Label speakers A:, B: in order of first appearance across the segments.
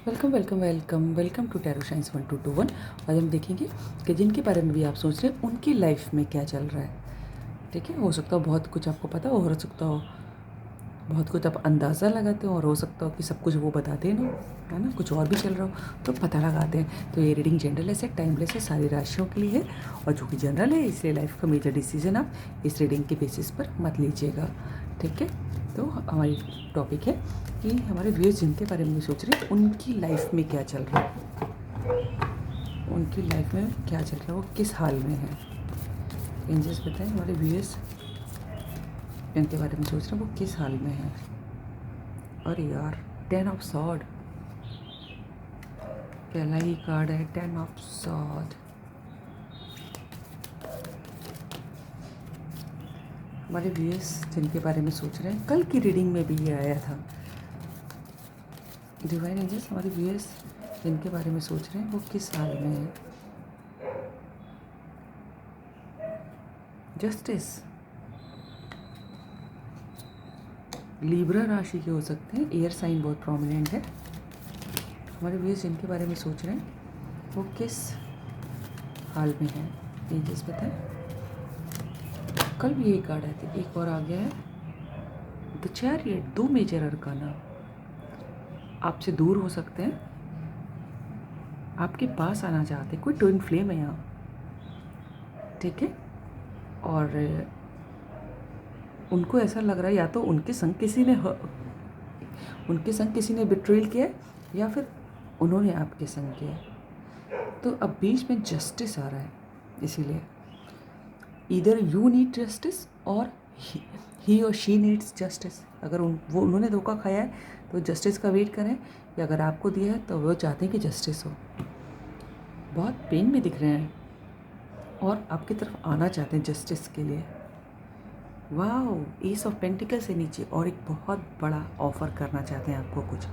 A: Welcome welcome welcome welcome to tarot science 1221। आज हम देखेंगे कि जिनके बारे में भी आप सोच रहे हैं उनकी लाइफ में क्या चल रहा है। ठीक है, हो सकता हो बहुत कुछ आपको पता हो सकता हो बहुत कुछ आप अंदाज़ा लगाते हो, और हो सकता हो कि सब कुछ वो बताते ना, है ना, कुछ और भी चल रहा हो तो पता लगाते हैं। तो ये रीडिंग जनरल है, टाइमलेस है, सारी राशियों के लिए है, और जो कि जनरल है इसलिए लाइफ का मेजर डिसीजन आप इस रीडिंग के बेसिस पर मत लीजिएगा। ठीक है, तो हमारी टॉपिक है कि हमारे व्यूअर्स जिनके बारे में सोच रहे हैं उनकी लाइफ में क्या चल रहा है, उनकी लाइफ में क्या चल रहा है, वो किस हाल में है। एंजल्स बताएं हमारे व्यूअर्स जिनके बारे में सोच रहे हैं वो किस हाल में है। और यार 10 ऑफ सॉर्ड पहला ही कार्ड है, 10 ऑफ सॉर्ड। हमारे व्यूअर्स जिनके बारे में सोच रहे हैं, कल की रीडिंग में भी ये आया था। डिवाइन एंजल्स हमारे व्यूअर्स जिनके बारे में सोच रहे हैं वो किस हाल में है। जस्टिस, लिब्रा राशि के हो सकते हैं, एयर साइन बहुत प्रोमिनेंट है। हमारे व्यूअर्स जिनके बारे में सोच रहे हैं वो किस हाल में है, एंजल्स बताएं। कल भी यही कार्ड आए थे, एक और आ गया है द चैरियट। दो मेजर अरकाना आपसे दूर हो सकते हैं, आपके पास आना चाहते हैं, कोई ट्विन फ्लेम है यहाँ। ठीक है, और उनको ऐसा लग रहा है या तो उनके संग किसी ने बिट्रेल किया है, या फिर उन्होंने आपके संग किया है। तो अब बीच में जस्टिस आ रहा है, इसीलिए इधर यू नीड जस्टिस और ही और शी नीड्स जस्टिस। अगर उन्होंने धोखा खाया है तो जस्टिस का वेट करें, या अगर आपको दिया है तो वो चाहते हैं कि जस्टिस हो। बहुत पेन में दिख रहे हैं और आपकी तरफ आना चाहते हैं जस्टिस के लिए। वाह, एस ऑफ पेंटिकल से नीचे, और एक बहुत बड़ा ऑफ़र करना चाहते हैं आपको कुछ।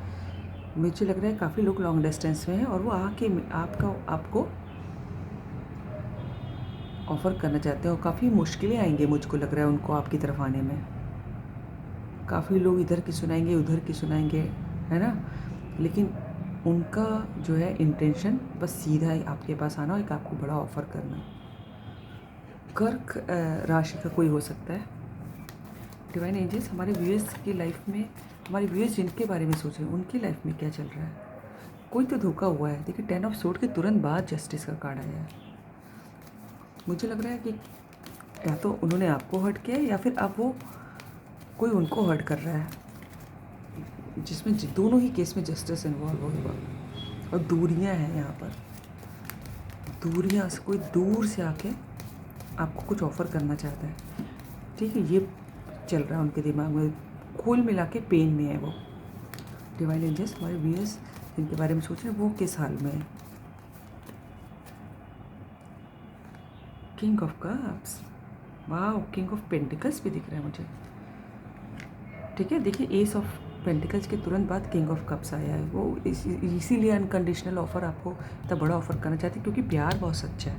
A: मुझे लग रहा है काफ़ी लोग लॉन्ग डिस्टेंस में हैं और वो आके आपको ऑफ़र करना चाहते हैं, और काफ़ी मुश्किलें आएंगे मुझको लग रहा है उनको आपकी तरफ आने में। काफ़ी लोग इधर की सुनाएंगे, उधर की सुनाएंगे, है ना, लेकिन उनका जो है इंटेंशन बस सीधा ही आपके पास आना और एक आपको बड़ा ऑफ़र करना। कर्क राशि का कोई हो सकता है। डिवाइन एंजल्स हमारे व्यूअर्स की लाइफ में, हमारे व्यूअर्स जिनके बारे में सोच रहे हैं उनकी लाइफ में क्या चल रहा है। कोई तो धोखा हुआ है। देखिए 10 ऑफ सोर्ड के तुरंत बाद जस्टिस का कार्ड आया है। मुझे लग रहा है कि या तो उन्होंने आपको हर्ट किया है, या फिर अब वो कोई उनको हर्ट कर रहा है, जिसमें दोनों ही केस में जस्टिस इन्वॉल्व होगा। और दूरियां हैं यहाँ पर, दूरियां से कोई दूर से आके आपको कुछ ऑफ़र करना चाहता है। ठीक है, ये चल रहा है उनके दिमाग में, कुल मिला के पेन में है वो। डिवाइन एंजल्स हमारे व्यूअर्स जिनके बारे में सोच रहे हैं वो किस हाल में है। किंग ऑफ कप्स, वाह, किंग ऑफ पेंटिकल्स भी दिख रहा है मुझे। ठीक है, देखिए एस ऑफ पेंटिकल्स के तुरंत बाद किंग ऑफ कप्स आया है। वो इसीलिए अनकंडीशनल ऑफ़र आपको इतना बड़ा ऑफ़र करना चाहते हैं, क्योंकि प्यार बहुत सच्चा है।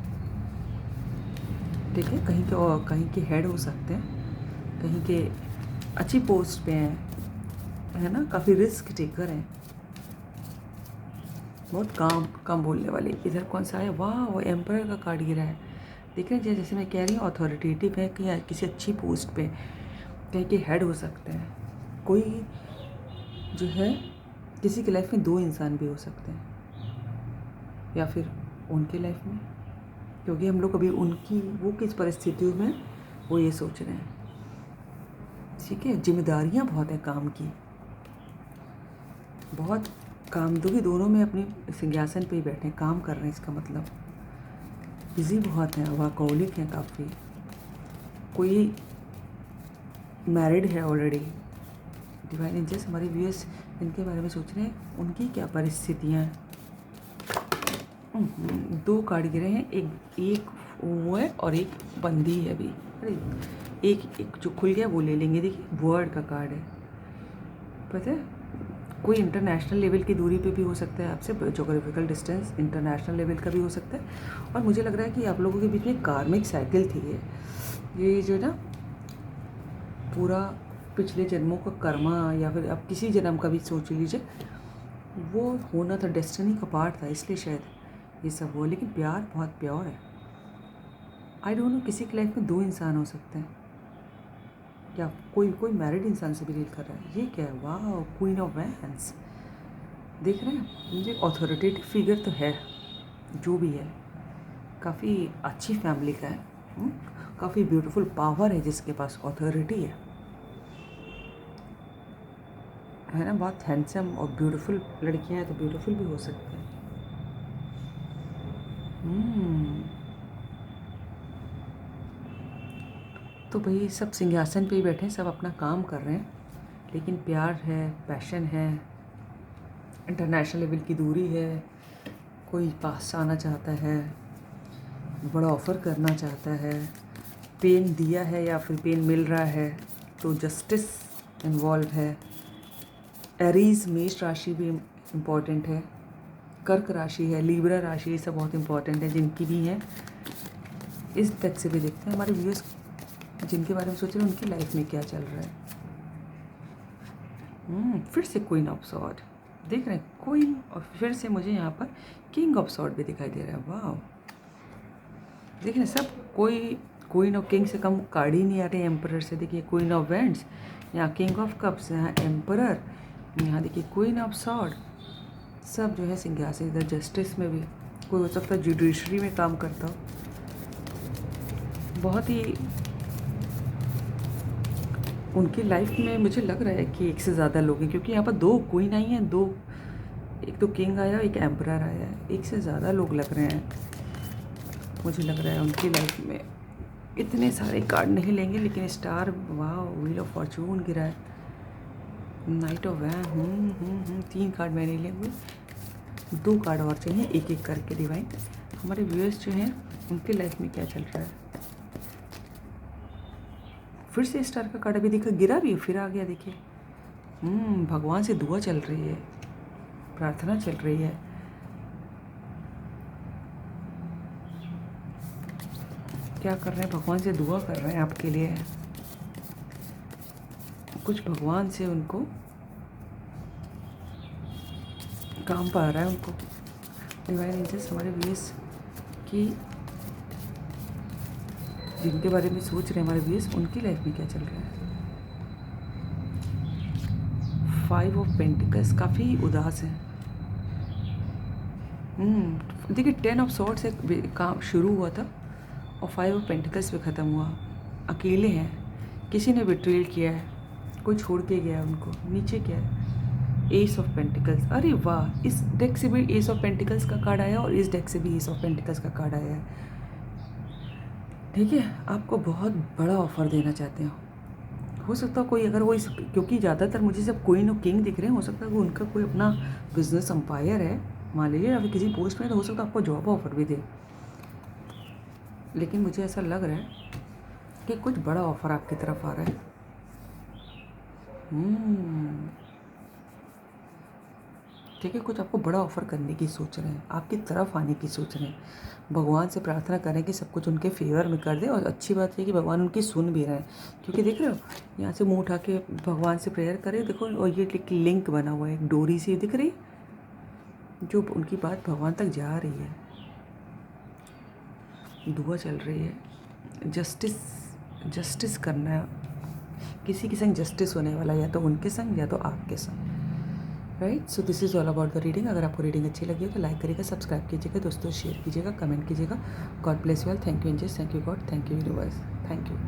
A: ठीक है, कहीं के हेड हो सकते हैं, कहीं के अच्छी पोस्ट पे हैं, है ना, काफ़ी रिस्क टेकर हैं, बहुत कम बोलने वाले। इधर कौन सा है, वाह, वो एम्परर का कार्ड गिरा है। देख रहे हैं, जैसे मैं कह रही हूँ अथॉरिटेटिव है, कहीं किसी अच्छी पोस्ट पे कहीं के हेड हो सकते हैं। कोई जो है, किसी की लाइफ में दो इंसान भी हो सकते हैं, या फिर उनकी लाइफ में, क्योंकि हम लोग अभी उनकी वो किस परिस्थितियों में वो ये सोच रहे हैं। ठीक है, जिम्मेदारियाँ बहुत हैं काम की, बहुत काम, दोगे दोनों में अपनी सिंहासन पे ही बैठे हैं, काम कर रहे हैं। इसका मतलब बिज़ी बहुत हैं, वर्कहोलिक हैं काफ़ी। कोई मैरिड है ऑलरेडी। डिवाइन एंजल्स हमारे व्यूअर्स इनके बारे में सोच रहे हैं उनकी क्या परिस्थितियाँ हैं। दो कार्ड गिरे हैं, एक वो है और एक बंदी है अभी। अरे एक जो खुल गया वो ले लेंगे। देखिए वर्ड का कार्ड है, पता है, कोई इंटरनेशनल लेवल की दूरी पे भी हो सकता है आपसे, जोग्राफिकल डिस्टेंस इंटरनेशनल लेवल का भी हो सकता है। और मुझे लग रहा है कि आप लोगों के बीच में कार्मिक साइकिल थी ये जो ना पूरा पिछले जन्मों का कर्मा, या फिर आप किसी जन्म का भी सोच लीजिए, वो होना था, डेस्टिनी का पार्ट था, इसलिए शायद ये सब हुआ। लेकिन प्यार बहुत प्योर है। आई डोंट नो, किसी की लाइफ में दो इंसान हो सकते हैं, या कोई कोई मैरिड इंसान से भी डील कर रहा है। ये क्या है, वाह, क्वीन ऑफ वैंस। देख रहे हैं, मुझे ऑथोरिटेटिव फिगर तो है, जो भी है, काफ़ी अच्छी फैमिली का है, काफ़ी ब्यूटीफुल पावर है जिसके पास ऑथोरिटी है ना। बहुत हैंडसम और ब्यूटीफुल लड़कियां हैं तो ब्यूटीफुल भी हो सकते हैं। तो भाई सब सिंहासन पे ही बैठे हैं, सब अपना काम कर रहे हैं, लेकिन प्यार है, पैशन है, इंटरनेशनल लेवल की दूरी है, कोई पास आना चाहता है, बड़ा ऑफ़र करना चाहता है, पेन दिया है या फिर पेन मिल रहा है, तो जस्टिस इन्वॉल्व है। एरीज मेष राशि भी इम्पॉर्टेंट है, कर्क राशि है, लीब्रा राशि, ये सब बहुत इम्पॉर्टेंट है जिनकी भी है। इस तक से भी देखते हैं हमारे व्यूअर्स जिनके बारे में सोच रहे हैं उनकी लाइफ में क्या चल रहा है। फिर से क्वीन ऑफ सॉर्ड देख रहे हैं, क्वीन, और फिर से मुझे यहाँ पर किंग ऑफ सॉर्ड भी दिखाई दे रहा है। वाह, देख रहे हैं सब, कोई क्वीन ऑफ किंग से कम कार्ड ही नहीं आ रहे एम्परर से। देखिए क्वीन ऑफ वेंट्स, यहाँ किंग ऑफ कप्स, यहाँ एम्परर, यहाँ देखिए क्वीन ऑफ सॉर्ड, सब जो है सिंहासन। इधर जस्टिस में भी कोई हो सकता है जुडिशरी में काम करता हो। बहुत ही उनकी लाइफ में मुझे लग रहा है कि एक से ज़्यादा लोग हैं, क्योंकि यहाँ पर दो क्वीन आई हैं, दो, एक तो किंग आया, एक एम्परर आया है, एक से ज़्यादा लोग लग रहे हैं। मुझे लग रहा है उनकी लाइफ में इतने सारे कार्ड नहीं लेंगे, लेकिन स्टार, वाह, व्हील ऑफ फॉर्चून गिरा है, नाइट ऑफ वैन, 3 कार्ड मैंने लिए हुए, 2 कार्ड और चाहिए, एक एक करके डिवाइन। हमारे व्यूअर्स जो हैं उनकी लाइफ में क्या चल रहा है। फिर से स्टार का कार्ड अभी देखा, गिरा भी फिर आ गया। देखिए भगवान से दुआ चल रही है, प्रार्थना चल रही है। क्या कर रहे हैं, भगवान से दुआ कर रहे हैं आपके लिए। कुछ भगवान से उनको काम पा रहा है उनको। डिवाइन एंजल्स हमारे व्यूअर्स की, जिनके बारे में सोच रहे हैं हमारे व्यूअर्स, उनकी लाइफ में क्या चल रहा है। 5 ऑफ पेंटिकल्स, काफ़ी उदास है। देखिए 10 ऑफ सॉर्ड्स से काम शुरू हुआ था और 5 ऑफ पेंटिकल्स पे ख़त्म हुआ। अकेले हैं, किसी ने बिट्रेल किया है, कोई छोड़ के गया उनको। नीचे क्या है, एस ऑफ पेंटिकल्स। अरे वाह, इस डेक से भी एस ऑफ पेंटिकल्स का कार्ड आया और इस डेक से भी एस ऑफ पेंटिकल्स का कार्ड आया है। ठीक है, आपको बहुत बड़ा ऑफर देना चाहते हो सकता है कोई, अगर वो क्योंकि ज़्यादातर मुझे सब क्वीन और किंग दिख रहे हैं, हो सकता है वो उनका कोई अपना बिजनेस एम्पायर है, मान लीजिए, या फिर किसी पोस्ट में, तो हो सकता है आपको जॉब ऑफर भी दे। लेकिन मुझे ऐसा लग रहा है कि कुछ बड़ा ऑफर आपकी तरफ आ रहा है। ठीक है, कुछ आपको बड़ा ऑफर करने की सोच रहे हैं, आपकी तरफ आने की सोच रहे हैं। भगवान से प्रार्थना करें कि सब कुछ उनके फेवर में कर दे। और अच्छी बात है कि भगवान उनकी सुन भी रहे हैं, क्योंकि देख रहे हो यहाँ से मुंह उठा के भगवान से प्रेयर करें, देखो, और ये लिंक बना हुआ है, एक डोरी सी दिख रही, जो उनकी बात भगवान तक जा रही है। दुआ चल रही है, जस्टिस करना है, किसी के संग जस्टिस होने वाला, या तो उनके संग या तो आपके संग। Right, so this is all about the reading. अगर आपको रीडिंग अच्छी लगी हो तो लाइक करिएगा, सब्सक्राइब कीजिएगा, दोस्तों शेयर कीजिएगा, कमेंट कीजिएगा। God bless you all. Thank you angels, thank you God, thank you universe, thank you.